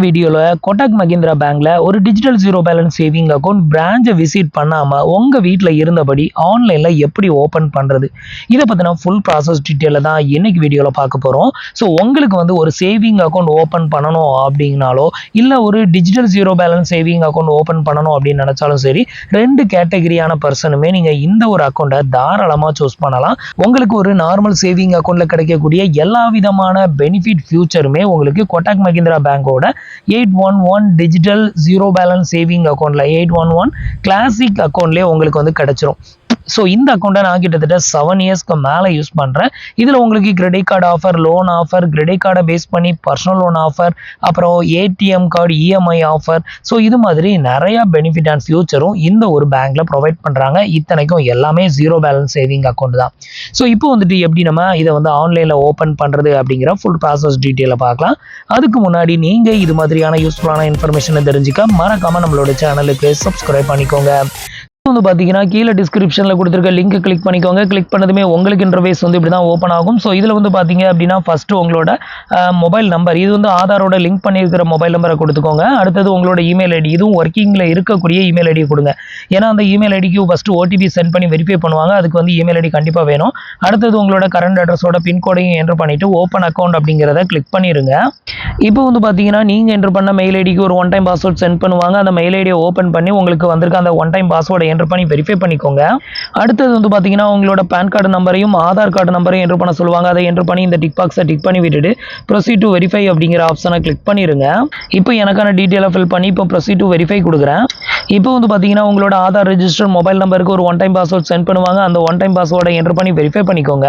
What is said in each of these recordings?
வீடியோல கோட்டக் மஹிந்திரா பேங்க்ல ஒரு digital zero balance saving account பிரான்ச்சை விசிட் பண்ணாம உங்க வீட்டில் இருந்தபடி ஆன்லைன்ல எப்படி ஓபன் பண்றது இதை பத்தின ஃபுல் ப்ராசஸ் டீட்டெயில தான் இன்னைக்கு வீடியோல பார்க்க போறோம். ஸோ உங்களுக்கு வந்து ஒரு சேவிங் அக்கௌண்ட் ஓபன் பண்ணணும் அப்படின்னாலோ இல்ல ஒரு digital zero balance saving account open பண்ணணும் அப்படின்னு நினைச்சாலும் சரி, ரெண்டு கேட்டகரியான பர்சனுமே நீங்க இந்த ஒரு அக்கௌண்ட்டை தாராளமா சூஸ் பண்ணலாம். உங்களுக்கு ஒரு நார்மல் சேவிங் அக்கௌண்ட்ல கிடைக்கக்கூடிய எல்லா விதமான பெனிஃபிட் ஃபியூச்சருமே உங்களுக்கு கோட்டக் மஹிந்திரா பேங்கோட 811 டிஜிட்டல் ஜீரோ பேலன்ஸ் சேவிங் அக்கௌண்ட்ல 811 கிளாசிக் அக்கௌண்ட்லேயே உங்களுக்கு வந்து கிடைச்சிரும். ஸோ இந்த அக்கௌண்ட்டை நான் கிட்டத்தட்ட 7 இயர்ஸ்க்கு மேலே யூஸ் பண்ணுறேன். இதில் உங்களுக்கு credit card offer, loan offer, credit கார்டை பேஸ் பண்ணி பர்சனல் லோன் ஆஃபர், அப்புறம் ATM card EMI offer, so இது மாதிரி நிறையா பெனிஃபிட் அண்ட் ஃபியூச்சரும் இந்த ஒரு பேங்க்கில் ப்ரொவைட் பண்ணுறாங்க. இத்தனைக்கும் எல்லாமே ஜீரோ பேலன்ஸ் சேவிங் அக்கௌண்ட் தான். ஸோ இப்போ வந்துட்டு எப்படி நம்ம இதை வந்து ஆன்லைனில் ஓப்பன் பண்ணுறது அப்படிங்கிற ஃபுல் ப்ராசஸ் டீட்டெயிலை பார்க்கலாம். அதுக்கு முன்னாடி நீங்கள் இது மாதிரியான யூஸ்ஃபுல்லான இன்ஃபர்மேஷனை தெரிஞ்சுக்க மறக்காமல் நம்மளோட சேனலுக்கு சப்ஸ்கிரைப் பண்ணிக்கோங்க. வந்து பார்த்தீங்கன்னா கீழே டிஸ்கிரிப்ஷனில் கொடுத்துருக்க லிங்க் கிளிக் பண்ணிக்கோங்க. கிளிக் பண்ணதுமே உங்களுக்கு இன்டர்ஃபேஸ் வந்து இப்படி தான் ஓப்பன் ஆகும். ஸோ இதில் வந்து பார்த்தீங்க அப்படின்னா ஃபஸ்ட்டு உங்களோட மொபைல் நம்பர், இது வந்து ஆதாரோட லிங்க் பண்ணியிருக்கிற மொபைல் நம்பரை கொடுத்துக்கோங்க. அடுத்தது உங்களோட இமெயில் ஐடி, இதுவும் ஒர்க்கிங்கில் இருக்கக்கூடிய இமெயில் ஐடி கொடுங்க. ஏன்னா அந்த இமெயில் ஐடிக்கு ஃபஸ்ட்டு ஓடிபி சென்ட் பண்ணி வெரிஃபை பண்ணுவாங்க. அதுக்கு வந்து இமெயில் ஐடி கண்டிப்பாக வேணும். அடுத்தது உங்களோட கரண்ட் அட்ரஸோட பின்கோடையும் என்டர் பண்ணிவிட்டு ஓப்பன் அக்கௌண்ட் அப்படிங்கிறத கிளிக் பண்ணிடுங்க. இப்போ வந்து பார்த்தீங்கன்னா நீங்கள் என்டர் பண்ண மெயில் ஐடிக்கு ஒரு ஒன் டைம் பாஸ்வேர்ட் சென்ட் பண்ணுவாங்க. அந்த மெயில் ஐடியை ஓப்பன் பண்ணி உங்களுக்கு வந்திருக்க அந்த ஒன் டைம் பாஸ்வேர்டை என்டர் பண்ணி வெரிஃபை பண்ணிக்கோங்க. அடுத்தது வந்து பார்த்தீங்கன்னா உங்களோட பேன் கார்டு நம்பரையும் ஆதார் கார்டு நம்பரையும் என்டர் பண்ண சொல்லுவாங்க. அதை என்டர் பண்ணி இந்த டிக் பாக்ஸை டிக் பண்ணி விட்டுட்டு ப்ரொசீட் டு வெரிஃபை அப்படிங்கிற ஆப்ஷனை கிளிக் பண்ணிடுங்க. இப்போ எனக்கான டீட்டெயிலை ஃபில் பண்ணி இப்போ ப்ரொசீட் டு வெரிஃபை கொடுக்குறேன். இப்போ வந்து பார்த்தீங்கன்னா உங்களோட ஆதார் ரெஜிஸ்டர் மொபைல் நம்பருக்கு ஒரு ஒன் டைம் பாஸ்வேர்ட் சென்ட் பண்ணுவாங்க. அந்த ஒன் டைம் பாஸ்வேர்டை என்டர் பண்ணி வெரிஃபை பண்ணிக்கோங்க.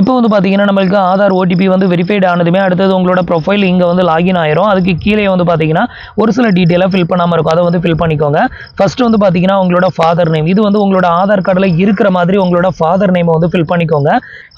இப்போ வந்து பார்த்தீங்கன்னா நம்மளுக்கு ஆதார் ஓடிபி வந்து வெரிஃபைட் ஆனதுமே அடுத்தது உங்களோட ப்ரொஃபைல் இங்கே வந்து லாகின் ஆயிரும். அதுக்கு கீழே வந்து பார்த்தீங்கன்னா ஒரு சில டீட்டெயிலாக ஃபில் பண்ணாமல் இருக்கும். அதை வந்து ஃபில் பண்ணிக்கோங்க. ஃபர்ஸ்ட் வந்து பார்த்தீங்கன்னா உங்களோட ஃபாதர் நேம், இது வந்து உங்களோட ஆதார் கார்டில் இருக்கிற மாதிரி உங்களோட ஃபாதர் நேமை வந்து ஃபில் பண்ணிக்கோங்க.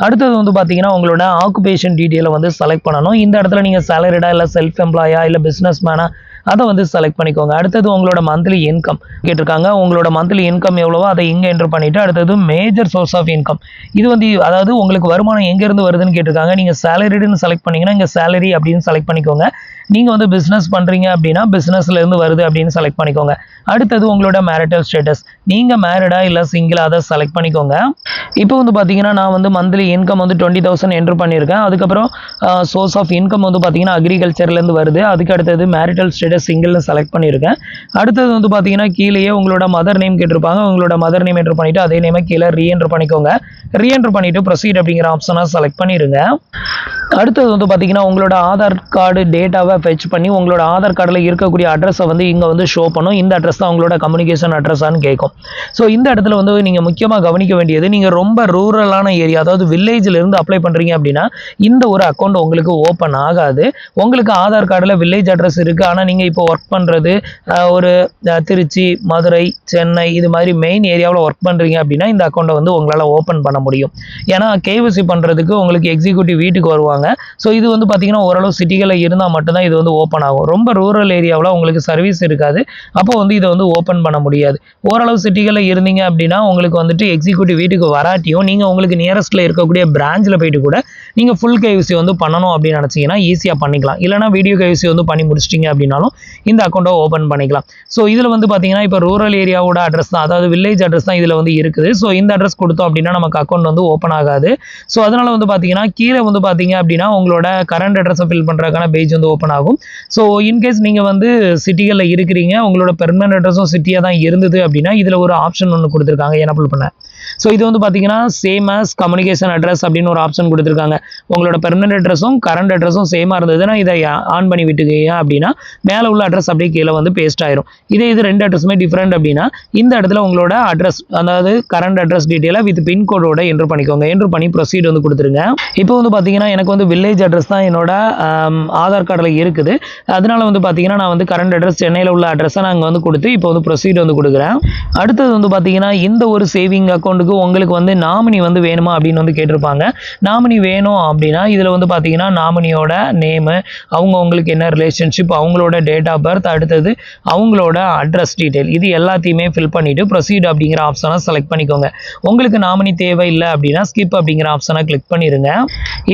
அடுத்தது வந்து பார்த்தீங்கன்னா உங்களோட ஆக்குபேஷன் டீட்டெயிலை வந்து செலக்ட் பண்ணணும். இந்த இடத்துல நீங்கள் சேலரிடா இல்லை செல்ஃப் எம்ப்ளாயா இல்லை பிஸ்னஸ் மேனா அதை வந்து செலக்ட் பண்ணிக்கோங்க. அடுத்தது உங்களோட மந்த்லி இன்கம் கேட்டிருக்காங்க. உங்களோட மந்த்லி இன்கம் எவ்வளவோ அதை இங்கே என்டர் பண்ணிவிட்டு அடுத்தது மேஜர் சோர்ஸ் ஆஃப் இன்கம், இது வந்து அதாவது உங்களுக்கு வருமானம் எங்கேருந்து வருதுன்னு கேட்டிருக்காங்க. நீங்கள் சேலரிடுன்னு செலக்ட் பண்ணிங்கன்னா இங்கே சேலரி அப்படின்னு செலக்ட் பண்ணிக்கோங்க. நீங்கள் வந்து பிஸ்னஸ் பண்ணுறீங்க அப்படின்னா பிஸ்னஸ்லேருந்து வருது அப்படின்னு செலக்ட் பண்ணிக்கோங்க. அடுத்தது உங்களோட மேரிட்டல் ஸ்டேட்டஸ், நீங்கள் மேரிடா இல்லை சிங்கிளா அதை செலக்ட் பண்ணிக்கோங்க. இப்போ வந்து பார்த்தீங்கன்னா நான் வந்து மந்த்லி இன்கம் வந்து 20,000 என்டர் பண்ணியிருக்கேன். அதுக்கப்புறம் சோர்ஸ் ஆஃப் இன்கம் வந்து பார்த்தீங்கன்னா அக்ரிகல்ச்சர்லேருந்து வருது. அதுக்கு அடுத்தது மேரிட்டல் ஸ்டேட்டஸ் சிங்கிள்னு செலக்ட் பண்ணியிருக்கேன். அடுத்தது வந்து பார்த்தீங்கன்னா கீழேயே உங்களோட மதர் நேம் கேட்டிருப்பாங்க. உங்களோட மதர் நேம் என்டர் பண்ணிவிட்டு அதே நேமை கீழே ரீஎன்டர் பண்ணிக்கோங்க. ரீஎன்டர் பண்ணிவிட்டு ப்ரொசீட் அப்படிங்கிற ஆப்ஷனை செலக்ட் பண்ணிடுங்க. அடுத்தது வந்து பார்த்தீங்கன்னா உங்களோட ஆதார் கார்டு டேட்டாவை ஃபெச் பண்ணி உங்களோட ஆதார் கார்டில் இருக்கக்கூடிய அட்ரஸை வந்து இங்கே வந்து ஷோ பண்ணும். இந்த அட்ரஸ் தான் உங்களோட கம்யூனிகேஷன் அட்ரஸான்னு கேட்கும். ஸோ இந்த இடத்துல வந்து நீங்கள் முக்கியமாக கவனிக்க வேண்டியது, நீங்கள் ரொம்ப ரூரலான ஏரியா, அதாவது வில்லேஜில் இருந்து அப்ளை பண்ணுறீங்க அப்படின்னா இந்த ஒரு அக்கௌண்ட் உங்களுக்கு ஓப்பன் ஆகாது. உங்களுக்கு ஆதார் கார்டில் வில்லேஜ் அட்ரஸ் இருக்குது. ஆனால் நீங்கள் இப்போ ஒர்க் பண்ணுறது ஒரு திருச்சி, மதுரை, சென்னை இது மாதிரி மெயின் ஏரியாவில் ஒர்க் பண்ணுறீங்க அப்படின்னா இந்த அக்கௌண்ட்டை வந்து உங்களால் ஓப்பன் பண்ண முடியும். ஏன்னா கேவிசி பண்ணுறதுக்கு உங்களுக்கு எக்ஸிக்யூட்டிவ் வீட்டுக்கு வருவாங்க. ஸோ இது வந்து பார்த்தீங்கன்னா ஓரளவு சிட்டிகளில் இருந்தால் மட்டும்தான் இது வந்து ஓப்பன் ஆகும். ரொம்ப ரூரல் ஏரியாவில் உங்களுக்கு சர்வீஸ் இருக்காது. அப்போ வந்து இதை வந்து ஓப்பன் பண்ண முடியாது. ஓரளவு சிட்டிகளில் இருந்தீங்க அப்படின்னா உங்களுக்கு வந்துட்டு எக்ஸிக்யூட்டிவ் வீட்டுக்கு வராட்டியும் நீங்கள் உங்களுக்கு நியரஸ்ட்டில் இருக்கக்கூடிய பிரான்ச்சில் போயிட்டு கூட நீங்கள் ஃபுல் கேவிசி வந்து பண்ணணும் அப்படின்னு நினச்சிங்கன்னா ஈஸியாக பண்ணிக்கலாம். இல்லைனா வீடியோ கேவிசி வந்து பண்ணி முடிச்சிட்டிங்க அப்படின்னாலும் இந்த அக்கௌண்ட்டை ஓப்பன் பண்ணிக்கலாம். ஸோ இதில் வந்து பார்த்தீங்கன்னா இப்போ ரூரல் ஏரியாவோட அட்ரஸ் தான், அதாவது வில்லேஜ் அட்ரஸ் தான் இதில் வந்து இருக்குது. ஸோ இந்த அட்ரஸ் கொடுத்தோம் அப்படின்னா நமக்கு அக்கௌண்ட் வந்து ஓப்பன் ஆகாது. ஸோ அதனால் வந்து பார்த்தீங்கன்னா கீழே வந்து பார்த்தீங்க அப்படின்னா உங்களோட கரண்ட் அட்ரஸை ஃபில் பண்ணுறதுக்கான பேஜ் வந்து ஓப்பன் ஆகும். ஸோ இன்கேஸ் நீங்கள் வந்து சிட்டிகளில் இருக்கிறீங்க, உங்களோட பெர்மனன்ட் அட்ரஸும் சிட்டியாக தான் இருந்தது அப்படின்னா இதில் ஒரு ஆப்ஷன் ஒன்று கொடுத்துருக்காங்க எனபிள் பண்ண. ஸோ இது வந்து பார்த்தீங்கன்னா சேம் ஆஸ் கம்யூனிகேஷன் அட்ரஸ் அப்படின்னு ஒரு ஆப்ஷன் கொடுத்துருக்காங்க. உங்களோட பெர்மனன்ட் அட்ரஸும் கரண்ட் அட்ரஸும் சேமாக இருந்ததுன்னா இதை ஆன் பண்ணி விட்டுக்கீங்க அப்படின்னா மேலே உள்ள அட்ரஸ் அப்படியே கீழே வந்து பேஸ்ட் ஆயிரும். இது ரெண்டு அட்ரஸுமே டிஃப்ரெண்ட் அப்படின்னா இந்த இடத்துல உங்களோட அட்ரஸ், அதாவது கரண்ட் அட்ரஸ் டீட்டெயிலாக வித் பின்கோடோட என்டர் பண்ணிக்கோங்க. என்டர் பண்ணி ப்ரொசீட் வந்து கொடுத்துருங்க. இப்போ வந்து பார்த்தீங்கன்னா எனக்கு வந்து வில்லேஜ் அட்ரஸ் தான் என்னோட ஆதார் கார்டில் இருக்குது. அதனால வந்து பார்த்தீங்கன்னா நான் வந்து கரண்ட் அட்ரஸ் சென்னையில் உள்ள அட்ரஸை நான் வந்து கொடுத்து இப்போ வந்து ப்ரொசீட் வந்து கொடுக்குறேன். அடுத்தது வந்து பார்த்தீங்கன்னா இந்த ஒரு சேவிங் அக்கௌண்ட்டுக்கு உங்களுக்கு வந்து நாமினி வந்து வேணுமா அப்படின்னு வந்து கேட்டிருப்பாங்க. நாமினி வேணும் அப்படின்னா இதில் வந்து பார்த்தீங்கன்னா நாமினியோட நேமு, அவங்க உங்களுக்கு என்ன ரிலேஷன்ஷிப், அவங்களோட டேட் ஆஃப் பர்த், அடுத்தது அவங்களோட அட்ரஸ் டீட்டெயில், இது எல்லாத்தையுமே ஃபில் பண்ணிவிட்டு ப்ரொசீட் அப்படிங்கிற ஆப்ஷனை செலக்ட் பண்ணிக்கோங்க. உங்களுக்கு நாமினி தேவை இல்லை அப்படின்னா ஸ்கிப் அப்படிங்கிற ஆப்ஷனை கிளிக் பண்ணிடுங்க.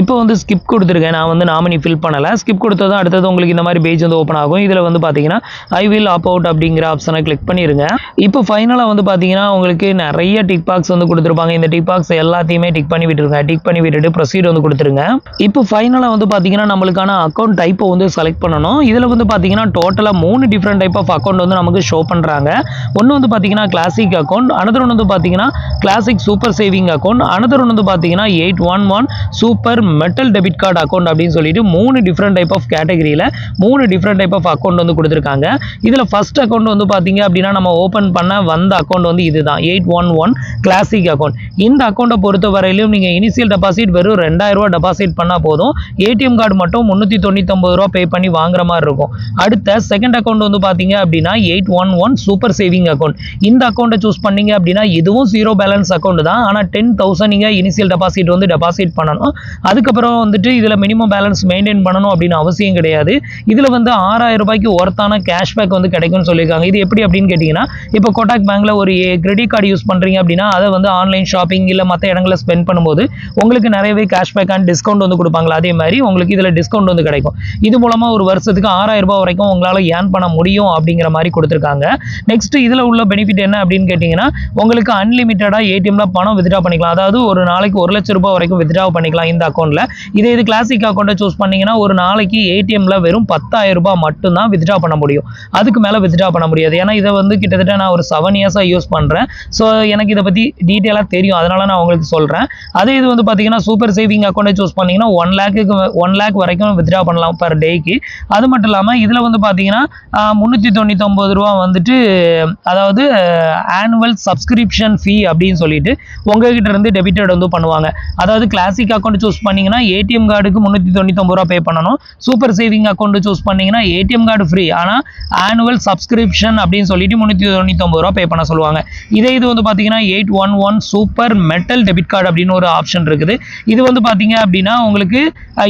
இப்போ வந்து ஸ்கிப் ஸ்கிப் கொடுத்துருக்கேன். நான் வந்து நாமினி ஃபில் பண்ணலை. ஸ்கிப் கொடுத்ததும் அடுத்தது உங்களுக்கு இந்த மாதிரி பேஜ் வந்து ஓப்பன் ஆகும். இதில் வந்து பார்த்தீங்கன்னா ஐ வில் ஆப் அவுட் அப்படிங்கிற ஆப்ஷனை கிளிக் பண்ணிடுங்க. இப்போ ஃபைனலாக வந்து பார்த்தீங்கன்னா உங்களுக்கு நிறைய டிக் பாக்ஸ் வந்து கொடுத்துருப்பாங்க. இந்த டிக் பாக்ஸ் எல்லாத்தையுமே டிக் பண்ணி விட்டுருங்க. டிக் பண்ணி விட்டுட்டு ப்ரொசீட் வந்து கொடுத்துருங்க. இப்போ ஃபைனலாக வந்து பார்த்தீங்கன்னா நம்மளுக்கான அக்கௌண்ட் டைப்பை வந்து செலக்ட் பண்ணணும். இதில் வந்து பார்த்தீங்கன்னா டோட்டலாக 3 டிஃப்ரெண்ட் டைப் ஆஃப் அக்கௌண்ட் வந்து நமக்கு ஷோ பண்ணுறாங்க. ஒன்று வந்து பார்த்தீங்கன்னா கிளாசிக் அக்கௌண்ட், அனதர் ஒன்று வந்து பார்த்தீங்கன்னா classic super saving account, another ஒன்று வந்து பார்த்தீங்கன்னா 811 super metal debit card account அப்படின்னு சொல்லிட்டு 3 டிஃப்ரெண்ட் டைப் ஆஃப் கேட்டகரியில் 3 டிஃப்ரெண்ட் டைப் ஆஃப் அக்கௌண்ட் வந்து கொடுத்துருக்காங்க. இதில் ஃபர்ஸ்ட் அக்கௌண்ட் வந்து பார்த்தீங்க அப்படின்னா நம்ம ஓப்பன் பண்ண வந்த அக்கௌண்ட் வந்து இதுதான் 811 கிளாசிக் அக்கௌண்ட். இந்த அக்கௌண்ட்டை பொறுத்த வரையிலும் நீங்கள் இனிஷியல் டெபாசிட் வெறும் 2000 ரூபா டெபாசிட் பண்ணால் போதும். ஏடிஎம் கார்டு மட்டும் 399 ரூபா பே பண்ணி வாங்குற மாதிரி இருக்கும். அடுத்த செகண்ட் அக்கௌண்ட் வந்து பார்த்தீங்க அப்படின்னா 811 சூப்பர் சேவிங் அக்கௌண்ட். இந்த அக்கௌண்ட்டை சூஸ் பண்ணீங்க அப்படின்னா இதுவும் 0 பேலன்ஸ் அக்கௌண்ட் தான். ஆனால் 10,000 நீங்கள் இனிஷியல் டெபாசிட் வந்து டெபாசிட் பண்ணணும். அதுக்கப்புறம் வந்துட்டு இதில் மினிமம் பேலன்ஸ் மெயின்டைன் பண்ணணும் அப்படின்னு அவசியம் கிடையாது. இதில் வந்து 6000 ரூபாய்க்கு ஒர்த்தான கேஷ்பேக் வந்து கிடைக்கும்னு சொல்லியிருக்காங்க. இது எப்படி அப்படின்னு கேட்டிங்கன்னா, இப்போ கோட்டாக் பேங்க்ல ஒரு கிரெடிட் கார்டு யூஸ் பண்ணுறீங்க அப்படின்னா அதை வந்து ஆன்லைன் ஷாப்பிங் இல்லை மற்ற இடங்களில் ஸ்பெண்ட் பண்ணும்போது உங்களுக்கு நிறையவே கேஷ்பேக் அண்ட் டிஸ்கவுண்ட் வந்து கொடுப்பாங்களா, அதே மாதிரி உங்களுக்கு இதில் டிஸ்கவுண்ட் வந்து கிடைக்கும். இது மூலமாக ஒரு வருஷத்துக்கு 6000 ரூபாய் வரைக்கும் உங்களால் ஏர்ன் பண்ண முடியும் அப்படிங்கிற மாதிரி கொடுத்துருக்காங்க. நெக்ஸ்ட் இதில் உள்ள பெனிஃபிட் என்ன அப்படின்னு கேட்டிங்கன்னா, உங்களுக்கு அன்லிமிட்டடாக ஏடிஎம்ல பணம் வித்ட்ரா பண்ணிக்கலாம். அதாவது ஒரு நாளைக்கு 1 லட்சம் ரூபாய் வரைக்கும் வித்ட்ரா பண்ணிக்கலாம் இந்த அக்கௌண்ட்டில். இது கிளாசிக் அக்கௌண்ட்டை சூஸ் பண்ணீங்கன்னா ஒரு நாளைக்கு ஏடிஎம்ல வெறும் 10,000 ரூபாய் மட்டும்தான் வித்ட்ரா பண்ண முடியும். அதுக்கு மேலே வித்ட்ரா பண்ண முடியாது. ஏன்னா இதை வந்து கிட்டத்தட்ட நான் ஒரு 7 இயர்ஸாக யூஸ் பண்ணுறேன். ஸோ எனக்கு இதை பற்றி டீட்டெயிலாக தெரியும், அதனால நான் உங்களுக்கு சொல்கிறேன். அதே இது வந்து பார்த்தீங்கன்னா சூப்பர் சேவிங் அக்கௌண்ட்டை சூஸ் பண்ணிங்கன்னா 1 லேக் வரைக்கும் வித்ட்ரா பண்ணலாம் பர் டேக்கு. அது மட்டும் இல்லாமல் இதில் வந்து பார்த்தீங்கன்னா 399 ரூபா வந்துட்டு அதாவது ஆனுவல் சப்ஸ்கிரிப்ஷன் ஃபீ அப்படின்னு சொல்லிட்டு உங்ககிட்ட இருந்து டெபிட்டட் வந்து பண்ணுவாங்க. அதாவது கிளாசிக் அக்கௌண்ட் சூஸ் பண்ணீங்கன்னா ஏடிஎம் கார்டுக்கு 399 ரூபா பே பண்ணணும். சூப்பர் சேவிங் அக்கௌண்ட் சூஸ் பண்ணீங்கன்னா ஏடிஎம் கார்டு ஃப்ரீ, ஆனால் ஆனுவல் சப்ஸ்கிரிப்ஷன் அப்படின்னு சொல்லிட்டு 399 ரூபா பே பண்ண சொல்லுவாங்க. இதே இது வந்து பார்த்தீங்கன்னா 811 சூப்பர் மெட்டல் டெபிட் கார்டு அப்படின்னு ஒரு ஆப்ஷன் இருக்குது. இது வந்து பார்த்தீங்க அப்படின்னா உங்களுக்கு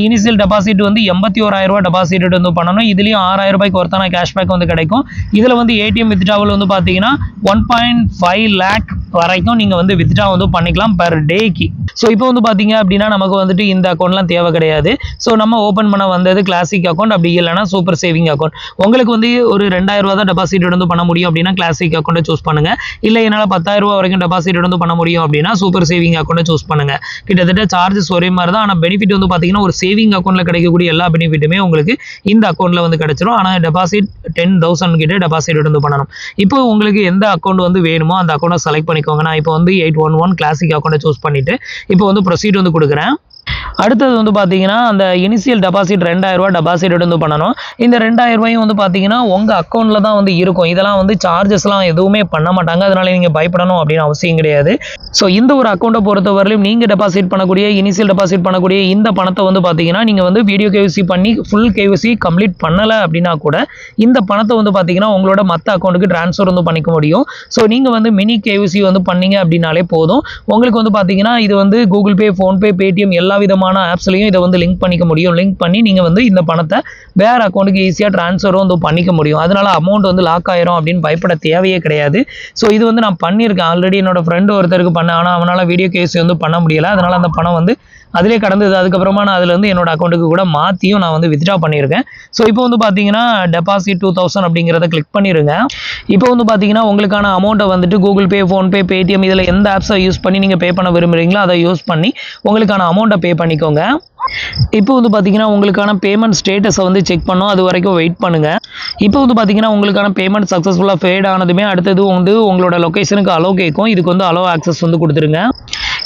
இனிஷியல் டெபாசிட் வந்து 81,000 ரூபா டெபாசிட் வந்து பண்ணணும். இதுலேயும் 6000 ரூபாய்க்கு ஒருத்தான கேஷ்பேக் வந்து கிடைக்கும். இதில் வந்து ஏடிஎம் வித்ட்ராவல் வந்து பார்த்தீங்கன்னா 1.5 லேக் வரைக்கும் நீங்கள் வந்து வித்ட்ரா வந்து பண்ணிக்கலாம் பர் டேக்கு. ஸோ இப்போ வந்து பார்த்தீங்க அப்படின்னா நமக்கு வந்துட்டு இந்த அக்கௌண்ட்லாம் தேவை கிடையாது. ஸோ நம்ம ஓப்பன் பண்ண வந்தது கிளாசிக் அக்கௌண்ட், அப்படி இல்லைனா சூப்பர் சேவிங் அக்கௌண்ட். உங்களுக்கு வந்து ஒரு 2000 ரூபா தான் டெபாசிட் வந்து பண்ண முடியும் அப்படின்னா கிளாசிக் அக்கௌண்ட்டை சூஸ் பண்ணுங்க. இல்லை என்னால் 10,000 ரூபா வரைக்கும் டெபாசிட் வந்து பண்ண முடியும் அப்படின்னா சூப்பர் சேவிங் அக்கௌண்ட்டை சூஸ் பண்ணுங்க. கிட்டத்தட்ட சார்ஜஸ் ஒரே மாதிரி தான். ஆனால் பெனிஃபிட் வந்து பார்த்தீங்கன்னா ஒரு சேவிங் அக்கௌண்ட்டில் கிடைக்கக்கூடிய எல்லா பெனிஃபிட்டுமே உங்களுக்கு இந்த அக்கௌண்ட்டில் வந்து கிடைச்சிரும். ஆனால் டெபாசிட் 10,000 கிட்ட டெபாசிட் வந்து பண்ணணும். இப்போ உங்களுக்கு எந்த அக்கௌண்ட் வந்து வேணுமோ அந்த அக்கௌண்ட்டை செலக்ட் பண்ணிக்கோங்க. நான் இப்போ வந்து 811 கிளாசிக் அக்கௌண்ட்டை சூஸ் பண்ணிட்டு இப்போ வந்து ப்ரொசீட் வந்து கொடுக்குறேன். அடுத்தது வந்து பார்த்தீங்கன்னா அந்த இனிஷியல் டெபாசிட் 2000 ரூபா டெபாசிட் வந்து பண்ணணும். இந்த 2000 ரூபாயும் வந்து பார்த்தீங்கன்னா உங்கள் அக்கௌண்ட்டில் தான் வந்து இருக்கும். இதெல்லாம் வந்து சார்ஜஸ்லாம் எதுவுமே பண்ண மாட்டாங்க. அதனால நீங்கள் பயப்படணும் அப்படின்னு அவசியம் கிடையாது. ஸோ இந்த ஒரு அக்கௌண்ட்டை பொறுத்தவரையிலும் நீங்கள் டெபாசிட் பண்ணக்கூடிய இனிஷியல் டெபாசிட் பண்ணக்கூடிய இந்த பணத்தை வந்து பார்த்தீங்கன்னா நீங்கள் வந்து வீடியோ கேவிசி பண்ணி ஃபுல் கேவிசி கம்ப்ளீட் பண்ணலை அப்படின்னா கூட இந்த பணத்தை வந்து பார்த்தீங்கன்னா உங்களோட மற்ற அக்கௌண்ட்டுக்கு ட்ரான்ஸ்ஃபர் வந்து பண்ணிக்க முடியும். ஸோ நீங்கள் வந்து மினி கேவிசி வந்து பண்ணீங்க அப்படின்னாலே போதும். உங்களுக்கு வந்து பார்த்தீங்கன்னா இது வந்து கூகுள் பே, ஃபோன்பே, பேடிஎம் எல்லா விதமான ஆப்ஸ்லையும் இதை வந்து லிங்க் பண்ணிக்க முடியும். லிங்க் பண்ணி நீங்கள் வந்து இந்த பணத்தை வேறு அக்கௌண்ட்டுக்கு ஈஸியாக ட்ரான்ஸ்ஃபரும் வந்து பண்ணிக்க முடியும். அதனால அமௌண்ட் வந்து லாக் ஆயிரும் அப்படின்னு பயப்பட தேவையே கிடையாது. ஸோ இது வந்து நான் பண்ணியிருக்கேன் ஆல்ரெடி. என்னோட ஃப்ரெண்டு ஒருத்தருக்கு பண்ணேன். ஆனால் அவனால் வீடியோ கேவிசி வந்து பண்ண முடியலை. அதனால் அந்த பணம் வந்து அதிலே கடந்தது. அதுக்கப்புறமா நான் அதில் வந்து என்னோட அக்கௌண்ட்டுக்கு கூட மாற்றியும் நான் வந்து வித்ட்ரா பண்ணியிருக்கேன். ஸோ இப்போ வந்து பார்த்தீங்கன்னா டெபாசிட் 2000 அப்படிங்கிறத கிளிக் பண்ணிடுங்க. இப்போ வந்து பார்த்தீங்கன்னா உங்களுக்கான அமௌண்ட்டை வந்துட்டு கூகுள் பே, ஃபோன்பே, பேடிஎம் இதில் எந்த ஆப்ஸை யூஸ் பண்ணி நீங்கள் பே பண்ண விரும்புகிறீங்களோ அதை யூஸ் பண்ணி உங்களுக்கான அமௌண்ட்டை பே பண்ணிக்கோங்க. இப்போ வந்து பார்த்தீங்கன்னா உங்களுக்கான பேமெண்ட் ஸ்டேட்டஸை வந்து செக் பண்ணோம். அது வரைக்கும் வெயிட் பண்ணுங்கள். இப்போ வந்து பார்த்தீங்கன்னா உங்களுக்கான பேமெண்ட் சக்ஸஸ்ஃபுல்லாக ஃபேட் ஆனதுமே அடுத்தது வந்து உங்களோட லொக்கேஷனுக்கு அலோ கேட்கும். இதுக்கு வந்து அலோ ஆக்சஸ் வந்து கொடுத்துருங்க.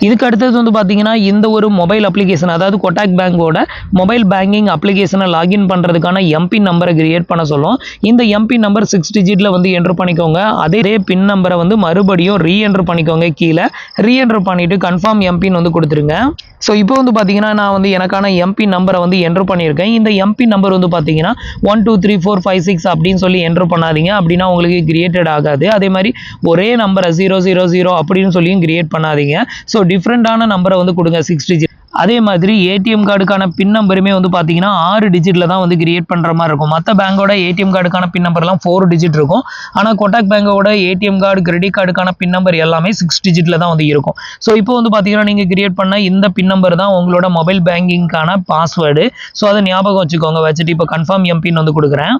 இதுக்கு அடுத்தது வந்து பார்த்தீங்கன்னா இந்த ஒரு மொபைல் அப்ளிகேஷன், அதாவது கோட்டாக் பேங்கோட மொபைல் பேங்கிங் அப்ளிகேஷனை லாகின் பண்ணுறதுக்கான எம்பின் நம்பரை கிரியேட் பண்ண சொல்லும். இந்த எம்பின் நம்பர் 6 டிஜிட்டில் வந்து என்ட்ரு பண்ணிக்கோங்க. அதே பின் நம்பரை வந்து மறுபடியும் ரீஎன்ட்ரு பண்ணிக்கோங்க. கீழே ரீஎன்ட்ரு பண்ணிவிட்டு கன்ஃபார்ம் எம்பின் வந்து கொடுத்துருங்க. ஸோ இப்போ வந்து பார்த்தீங்கன்னா நான் வந்து எனக்கான எம்பின் நம்பரை வந்து என்ட்ரு பண்ணியிருக்கேன். இந்த எம்பின் நம்பர் வந்து பார்த்தீங்கன்னா 123456 அப்படின்னு சொல்லி என்ட்ரு பண்ணாதீங்க. அப்படின்னா உங்களுக்கு கிரியேட்டட் ஆகாது. அதே மாதிரி ஒரே நம்பரை 000 அப்படின்னு சொல்லியும் கிரியேட் பண்ணாதீங்க. ஸோ டிஃப்ரெண்டான நம்பரை வந்து கொடுங்க 6 டிஜிட். அதே மாதிரி ஏடிஎம் கார்டுக்கான பின் நம்பருமே வந்து பார்த்தீங்கன்னா 6 டிஜிட்டில் தான் வந்து கிரியேட் பண்ணுற மாதிரி இருக்கும். மற்ற பேங்கோட ஏடிஎம் கார்டுக்கான பின் நம்பர்லாம் 4 டிஜிட் இருக்கும். ஆனால் கோட்டாக் பேங்கோட ஏடிஎம் கார்டு கிரெடிட் கார்டுக்கான பின் நம்பர் எல்லாமே 6 டிஜிட்டில் தான் வந்து இருக்கும். ஸோ இப்போ வந்து பார்த்தீங்கன்னா நீங்கள் கிரியேட் பண்ண இந்த பின் நம்பர் தான் உங்களோட மொபைல் பேங்கிங்கான பாஸ்வேர்டு. ஸோ அதை ஞாபகம் வச்சுக்கோங்க. வச்சுட்டு இப்போ கன்ஃபார்ம் எம்பின் வந்து கொடுக்குறேன்.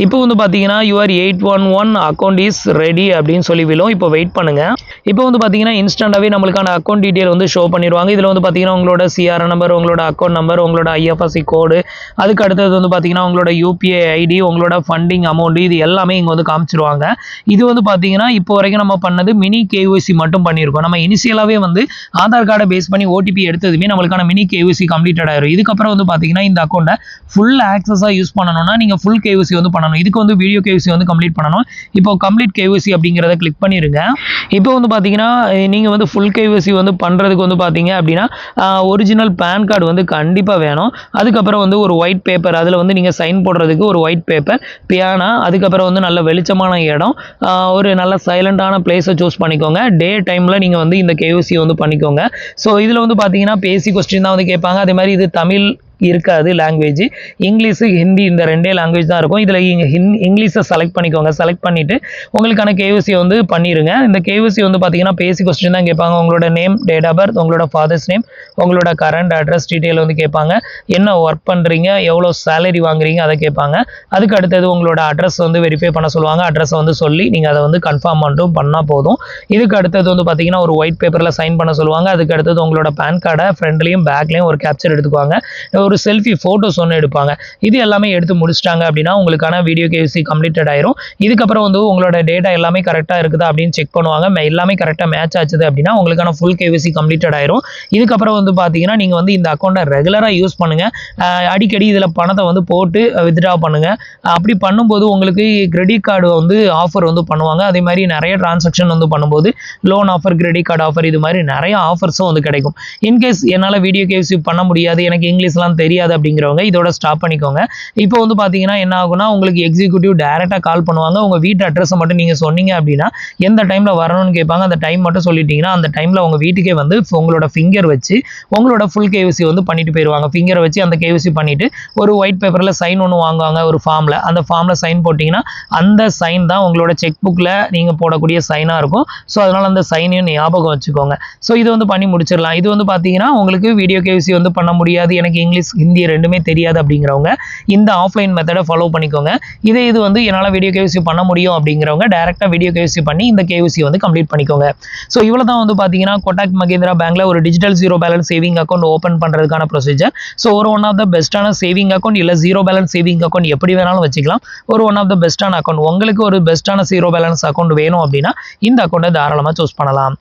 இப்போ வந்து பார்த்தீங்கன்னா யுவர் 811 அக்கௌண்ட் இஸ் ரெடி அப்படின்னு சொல்லி விழும். இப்போ வெயிட் பண்ணுங்க. இப்போ வந்து பார்த்தீங்கன்னா இன்ஸ்டன்டாகவே நம்மளுக்கான அக்கௌண்ட் டீட்டெயில் வந்து ஷோ பண்ணிடுவாங்க. இதில் வந்து பார்த்தீங்கன்னா உங்களோட சிஆர் நம்பர், உங்களோட அக்கௌண்ட் நம்பர், உங்களோட ஐஎஃப்எஸ்சி கோடு, அதுக்கு அடுத்தது வந்து பார்த்தீங்கன்னா உங்களோட யூபிஐ ஐடி, உங்களோட ஃபண்டிங் அமௌண்ட், இது எல்லாமே இங்கே வந்து காமிச்சிருவாங்க. இது வந்து பார்த்தீங்கன்னா இப்போ வரைக்கும் நம்ம பண்ணது மினி கேஒய்சி மட்டும் பண்ணியிருக்கோம். நம்ம இனிஷியலாகவே வந்து ஆதார் கார்டை பேஸ் பண்ணி ஓடிபி எடுத்ததுமே நம்மளுக்கான மினி கேஒய்சி கம்ப்ளீட்டட் ஆயிரும். இதுக்கப்புறம் வந்து பார்த்தீங்கன்னா இந்த அக்கௌண்ட்டை ஃபுல் ஆக்சஸாக யூஸ் பண்ணணும்னா நீங்கள் ஃபுல் கேஒய்சி வந்து பண்ணணும். இதுக்கு வந்து வீடியோ கேஒய்சி வந்து கம்ப்ளீட் பண்ணணும். இப்போ கம்ப்ளீட் கேஒய்சி அப்படிங்கிறத கிளிக் பண்ணிருங்க. இப்போ வந்து பார்த்தீங்கன்னா நீங்கள் வந்து ஃபுல் கேஒய்சி வந்து பண்ணுறதுக்கு வந்து பார்த்தீங்க அப்படின்னா ஒரிஜினல் பேன் கார்டு வந்து கண்டிப்பாக வேணும். அதுக்கப்புறம் வந்து ஒரு ஒயிட் பேப்பர், அதில் வந்து நீங்கள் சைன் போடுறதுக்கு ஒரு ஒயிட் பேப்பர், பியானா, அதுக்கப்புறம் வந்து நல்ல வெளிச்சமான இடம், ஒரு நல்ல சைலண்டான பிளேஸை சூஸ் பண்ணிக்கோங்க. டே டைமில் நீங்கள் வந்து இந்த கேஒய்சி வந்து பண்ணிக்கோங்க. ஸோ இதில் வந்து பார்த்தீங்கன்னா பேசி கொஸ்டின் தான் வந்து கேட்பாங்க. அதே மாதிரி இது தமிழ் இருக்காது லாங்குவேஜ், இங்கிலீஷு ஹிந்தி இந்த ரெண்டே லாங்குவேஜ் தான் இருக்கும். இதில் இங்கிலீஷை செலக்ட் பண்ணிக்கோங்க. செலக்ட் பண்ணிவிட்டு உங்களுக்கான கேஒய்சி வந்து பண்ணிடுங்க. இந்த கேஒய்சி வந்து பார்த்தீங்கன்னா பேசி கொஸ்டின் தான் கேட்பாங்க. உங்களோட நேம், டேட் ஆஃப் பர்த், உங்களோட ஃபாதர்ஸ் நேம், உங்களோட கரண்ட் அட்ரஸ் டீட்டெயில் வந்து கேட்பாங்க. என்ன ஒர்க் பண்ணுறீங்க, எவ்வளோ சேலரி வாங்குறீங்க அதை கேட்பாங்க. அதுக்கு அடுத்தது உங்களோட அட்ரஸ் வந்து வெரிஃபை பண்ண சொல்லுவாங்க. அட்ரஸை வந்து சொல்லி நீங்கள் அதை வந்து கன்ஃபார்ம் மட்டும் பண்ணால் போதும். இதுக்கு அடுத்தது வந்து பார்த்தீங்கன்னா ஒரு ஒயிட் பேப்பரில் சைன் பண்ண சொல்லுவாங்க. அதுக்கு அடுத்தது உங்களோட பேன் கார்டை ஃப்ரண்ட்லேயும் பேக்லேயும் ஒரு கேப்சர் எடுத்துக்குவாங்க. ஒரு செல்ஃபி ஃபோட்டோஸ் ஒன்று எடுப்பாங்க. இது எல்லாமே எடுத்து முடிச்சிட்டாங்க அப்படின்னா உங்களுக்கான வீடியோ கேஒய்சி கம்ப்ளீட்டட் ஆயிரும். இதுக்கப்புறம் வந்து உங்களோட டேட்டா எல்லாமே கரெக்டாக இருக்குதா அப்படின்னு செக் பண்ணுவாங்க. எல்லாமே கரெக்டாக மேட்ச் ஆச்சுது அப்படின்னா உங்களுக்கான ஃபுல் கேஒய்சி கம்ப்ளீட்டட் ஆயிரும். இதுக்கப்புறம் வந்து பார்த்தீங்கன்னா நீங்கள் வந்து இந்த அக்கௌண்ட்டை ரெகுலராக யூஸ் பண்ணுங்கள். அடிக்கடி இதில் பணத்தை வந்து போட்டு வித்ட்ரா பண்ணுங்கள். அப்படி பண்ணும்போது உங்களுக்கு கிரெடிட் கார்டு வந்து ஆஃபர் வந்து பண்ணுவாங்க. அதே மாதிரி நிறைய டிரான்சாக்ஷன் வந்து பண்ணும்போது loan offer, credit card offer, இது மாதிரி நிறைய ஆஃபர்ஸும் வந்து கிடைக்கும். இன்கேஸ் என்னால் வீடியோ கேஒய்சி பண்ண முடியாது, எனக்கு இங்கிலீஷ்லாம் தெரியாது அப்படிங்கிறவங்க இதோட ஸ்டாப் பண்ணிக்கோங்க. இப்போ வந்து பார்த்தீங்கன்னா என்ன ஆகும்னா உங்களுக்கு எக்ஸிக்யூட்டிவ் டைரெக்டாக கால் பண்ணுவாங்க. உங்கள் வீட்டு அட்ரஸை மட்டும் நீங்கள் சொன்னீங்க அப்படின்னா எந்த டைமில் வரணும்னு கேட்பாங்க. அந்த டைம் மட்டும் சொல்லிட்டீங்கன்னா அந்த டைமில் உங்கள் வீட்டுக்கே வந்து உங்களோட ஃபிங்கர் வச்சு உங்களோட ஃபுல் கேஒய்சி வந்து பண்ணிட்டு போயிடுவாங்க. ஃபிங்கரை வச்சு அந்த கேஒய்சி பண்ணிட்டு ஒரு ஒயிட் பேப்பரில் சைன் ஒன்று வாங்குவாங்க ஒரு ஃபார்மில். அந்த ஃபார்மில் சைன் போட்டிங்கன்னா அந்த சைன் தான் உங்களோட செக் புக்கில் நீங்கள் போடக்கூடிய சைனாக இருக்கும். ஸோ அதனால் அந்த சைனையும் ஞாபகம் வச்சுக்கோங்க. ஸோ இது வந்து பண்ணி முடிச்சிடலாம். இது வந்து பார்த்தீங்கன்னா உங்களுக்கு வீடியோ கேஒய்சி வந்து பண்ண முடியாது, எனக்கு இங்கிலீஷ் ஹிந்தி ரெண்டுமே தெரியாது அப்படிங்கிறவங்க இந்த ஆஃப்லைன் மெத்தடை ஃபாலோ பண்ணிக்கோங்க. இது வந்து என்னால் வீடியோ கேஒய்சி பண்ண முடியும் அப்படிங்கிறவங்க டேரெக்டாக வீடியோ கேஒய்சி பண்ணி இந்த கேஒய்சி வந்து கம்ப்ளீட் பண்ணிக்கோங்க. ஸோ இவ்வளோ தான் வந்து பார்த்தீங்கன்னா கோட்டாக் மஹிந்திரா பேங்க்ல ஒரு digital zero balance saving account open பண்ணுறதுக்கான ப்ரொசீஜர். ஸோ ஒரு ஒன் ஆஃப் த பெஸ்ட்டான சேவிங் அக்கௌண்ட், இல்லை ஜீரோ பேலன்ஸ் சேவிங் அக்கௌண்ட் எப்படி வேணாலும் வச்சுக்கலாம். ஒரு ஒன் ஆஃப் த பெஸ்ட்டான அக்கௌண்ட், உங்களுக்கு ஒரு பெஸ்ட்டான ஜீரோ பேலன்ஸ் அக்கௌண்ட் வேணும் அப்படின்னா இந்த அக்கௌண்ட்டை தாராளமாக சூஸ் பண்ணலாம்.